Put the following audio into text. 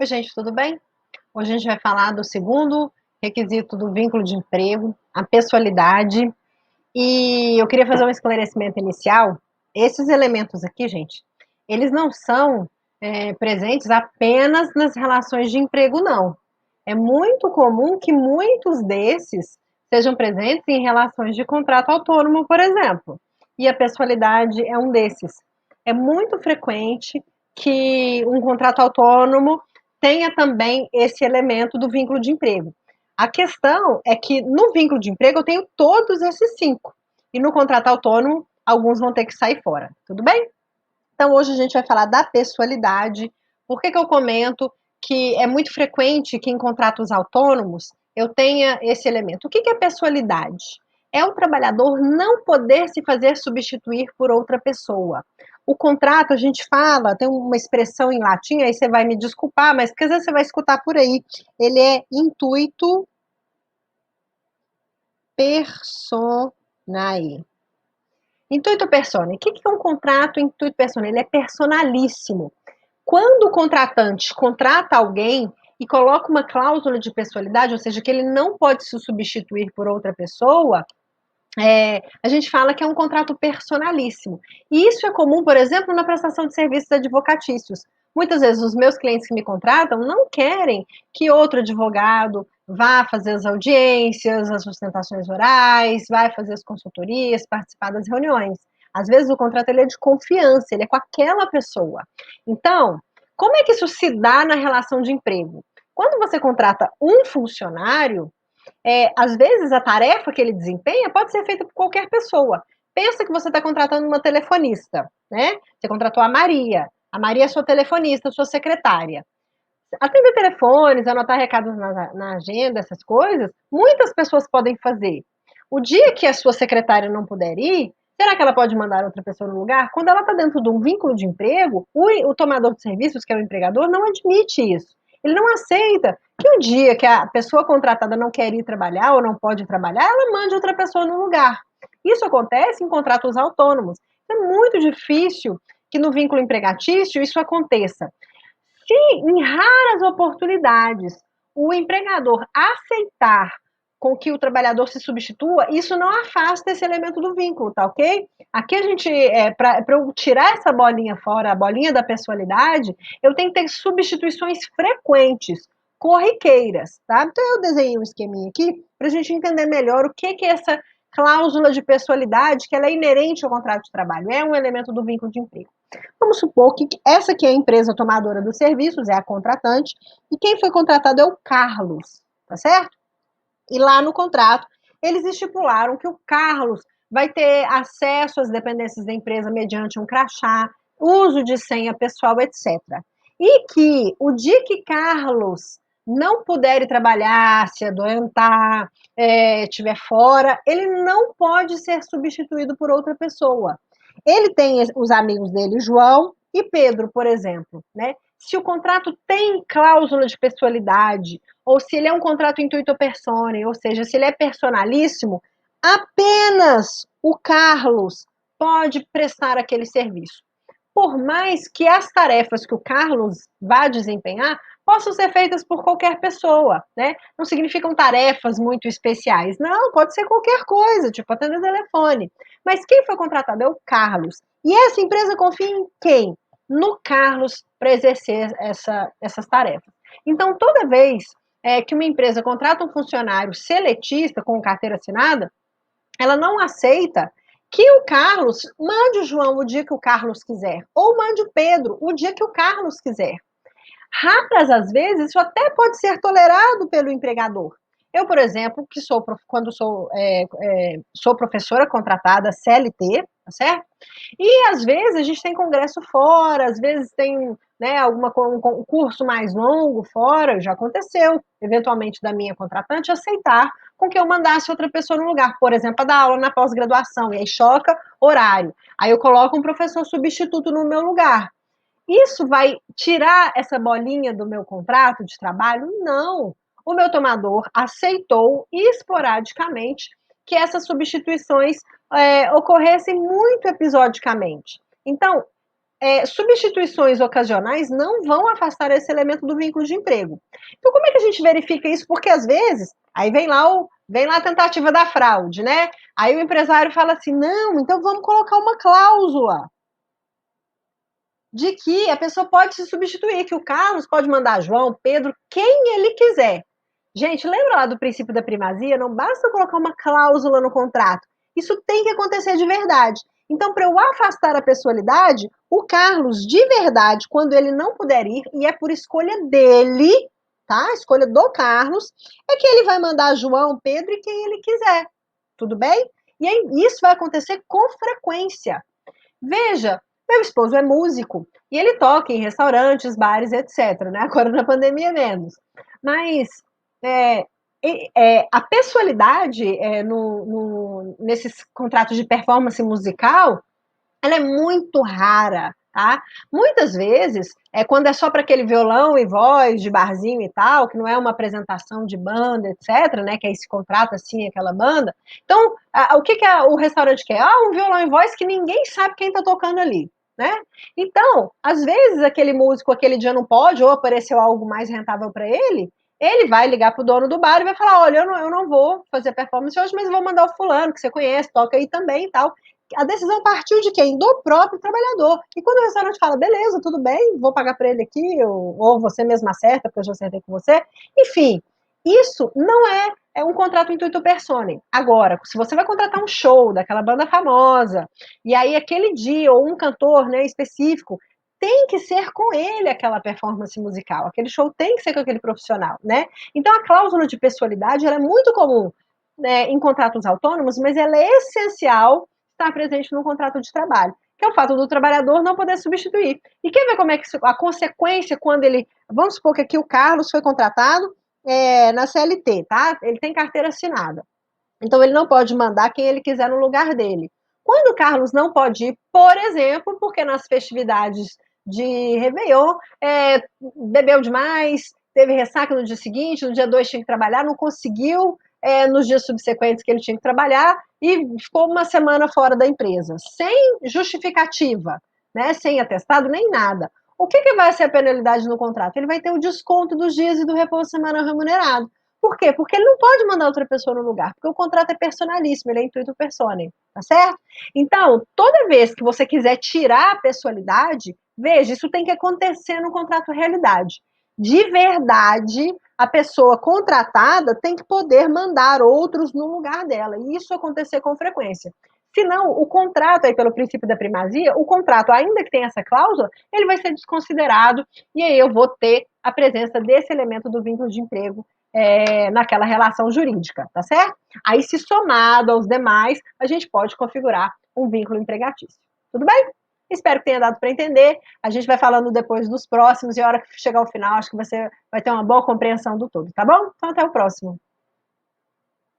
Oi, gente, tudo bem? Hoje a gente vai falar do segundo requisito do vínculo de emprego, a pessoalidade. E eu queria fazer um esclarecimento inicial. Esses elementos aqui, gente, eles não são presentes apenas nas relações de emprego, não. É muito comum que muitos desses sejam presentes em relações de contrato autônomo, por exemplo. E a pessoalidade é um desses. É muito frequente que um contrato autônomo tenha também esse elemento do vínculo de emprego. A questão é que no vínculo de emprego eu tenho todos esses cinco. E no contrato autônomo, alguns vão ter que sair fora. Tudo bem? Então hoje a gente vai falar da pessoalidade. Por que eu comento que é muito frequente que em contratos autônomos eu tenha esse elemento? O que é pessoalidade? É o trabalhador não poder se fazer substituir por outra pessoa. O contrato, a gente fala, tem uma expressão em latim, aí você vai me desculpar, mas porque às vezes você vai escutar por aí. Ele é intuito personae. Intuito personae. O que é um contrato intuito personae? Ele é personalíssimo. Quando o contratante contrata alguém e coloca uma cláusula de pessoalidade, ou seja, que ele não pode se substituir por outra pessoa, a gente fala que é um contrato personalíssimo. E isso é comum, por exemplo, na prestação de serviços advocatícios. Muitas vezes os meus clientes que me contratam não querem que outro advogado vá fazer as audiências, as sustentações orais, vai fazer as consultorias, participar das reuniões. Às vezes o contrato ele é de confiança, ele é com aquela pessoa. Então, como é que isso se dá na relação de emprego? Quando você contrata um funcionário, às vezes a tarefa que ele desempenha pode ser feita por qualquer pessoa. Pensa que você está contratando uma telefonista, né? Você contratou a Maria. A Maria é sua telefonista, sua secretária. Atender telefones, anotar recados na agenda, essas coisas, muitas pessoas podem fazer. O dia que a sua secretária não puder ir, será que ela pode mandar outra pessoa no lugar? Quando ela está dentro de um vínculo de emprego, o tomador de serviços, que é o empregador, não admite isso. Ele não aceita que o dia que a pessoa contratada não quer ir trabalhar ou não pode trabalhar, ela mande outra pessoa no lugar. Isso acontece em contratos autônomos. É muito difícil que no vínculo empregatício isso aconteça. Se em raras oportunidades o empregador aceitar com que o trabalhador se substitua, isso não afasta esse elemento do vínculo, tá ok? Aqui a gente, para eu tirar essa bolinha fora, a bolinha da pessoalidade, eu tenho que ter substituições frequentes, corriqueiras, tá? Então eu desenhei um esqueminha aqui para a gente entender melhor o que é essa cláusula de pessoalidade que ela é inerente ao contrato de trabalho, é um elemento do vínculo de emprego. Vamos supor que essa aqui é a empresa tomadora dos serviços, é a contratante, e quem foi contratado é o Carlos, tá certo? E lá no contrato, eles estipularam que o Carlos vai ter acesso às dependências da empresa mediante um crachá, uso de senha pessoal, etc. E que o dia que Carlos não puder ir trabalhar, se adoentar, estiver fora, ele não pode ser substituído por outra pessoa. Ele tem os amigos dele, João e Pedro, por exemplo, né? Se o contrato tem cláusula de pessoalidade, ou se ele é um contrato intuito personae, ou seja, se ele é personalíssimo, apenas o Carlos pode prestar aquele serviço. Por mais que as tarefas que o Carlos vá desempenhar possam ser feitas por qualquer pessoa, né? Não significam tarefas muito especiais. Não, pode ser qualquer coisa, tipo atender o telefone. Mas quem foi contratado é o Carlos. E essa empresa confia em quem? No Carlos para exercer essas tarefas. Então, toda vez que uma empresa contrata um funcionário seletista com carteira assinada, ela não aceita que o Carlos mande o João o dia que o Carlos quiser, ou mande o Pedro o dia que o Carlos quiser. Raras as vezes, isso até pode ser tolerado pelo empregador. Eu, por exemplo, que quando sou professora contratada CLT, tá certo? E às vezes a gente tem congresso fora, às vezes tem, né, um curso mais longo fora, já aconteceu, eventualmente da minha contratante aceitar com que eu mandasse outra pessoa no lugar, por exemplo, para dar aula na pós-graduação, e aí choca horário. Aí eu coloco um professor substituto no meu lugar. Isso vai tirar essa bolinha do meu contrato de trabalho? Não. O meu tomador aceitou esporadicamente que essas substituições ocorressem muito episodicamente. Então, substituições ocasionais não vão afastar esse elemento do vínculo de emprego. Então, como é que a gente verifica isso? Porque às vezes, aí vem lá a tentativa da fraude, né? Aí o empresário fala assim: não, então vamos colocar uma cláusula de que a pessoa pode se substituir, que o Carlos pode mandar João, Pedro, quem ele quiser. Gente, lembra lá do princípio da primazia? Não basta colocar uma cláusula no contrato. Isso tem que acontecer de verdade. Então, para eu afastar a pessoalidade, o Carlos, de verdade, quando ele não puder ir, e é por escolha dele, tá? Escolha do Carlos, é que ele vai mandar João, Pedro e quem ele quiser. Tudo bem? E aí, isso vai acontecer com frequência. Veja, meu esposo é músico e ele toca em restaurantes, bares, etc. Né? Agora na pandemia menos. Mas é, a pessoalidade nesses contratos de performance musical, ela é muito rara, tá? Muitas vezes, quando é só para aquele violão e voz de barzinho e tal, que não é uma apresentação de banda, etc., né? Que aí se contrata assim aquela banda. Então, o que o restaurante quer? Um violão e voz que ninguém sabe quem está tocando ali, né? Então, às vezes aquele músico aquele dia não pode, ou apareceu algo mais rentável para ele vai ligar pro dono do bar e vai falar: olha, eu não vou fazer performance hoje, mas vou mandar o fulano, que você conhece, toca aí também e tal. A decisão partiu de quem? Do próprio trabalhador. E quando o restaurante fala, beleza, tudo bem, vou pagar para ele aqui, ou você mesmo acerta, porque eu já acertei com você. Enfim, isso não é um contrato intuito personae. Agora, se você vai contratar um show daquela banda famosa, e aí aquele dia, ou um cantor, né, específico, tem que ser com ele aquela performance musical, aquele show tem que ser com aquele profissional, né? Então a cláusula de pessoalidade ela é muito comum, né, em contratos autônomos, mas ela é essencial estar presente no contrato de trabalho, que é o fato do trabalhador não poder substituir. E quer ver como é que a consequência quando ele, vamos supor que aqui o Carlos foi contratado na CLT, tá? Ele tem carteira assinada. Então ele não pode mandar quem ele quiser no lugar dele. Quando o Carlos não pode ir, por exemplo, porque nas festividades de Réveillon bebeu demais, teve ressaca no dia seguinte, no dia 2 tinha que trabalhar, não conseguiu nos dias subsequentes que ele tinha que trabalhar e ficou uma semana fora da empresa, sem justificativa, né? Sem atestado nem nada. O que vai ser a penalidade no contrato? Ele vai ter o desconto dos dias e do repouso semanal remunerado. Por quê? Porque ele não pode mandar outra pessoa no lugar, porque o contrato é personalíssimo, ele é intuito personae, tá certo? Então, toda vez que você quiser tirar a pessoalidade, veja, isso tem que acontecer no contrato realidade. De verdade, a pessoa contratada tem que poder mandar outros no lugar dela, e isso acontecer com frequência. Se não, o contrato, aí pelo princípio da primazia, o contrato, ainda que tenha essa cláusula, ele vai ser desconsiderado, e aí eu vou ter a presença desse elemento do vínculo de emprego naquela relação jurídica, tá certo? Aí, se somado aos demais, a gente pode configurar um vínculo empregatício. Tudo bem? Espero que tenha dado para entender. A gente vai falando depois dos próximos e a hora que chegar ao final, acho que você vai ter uma boa compreensão do todo, tá bom? Então, até o próximo.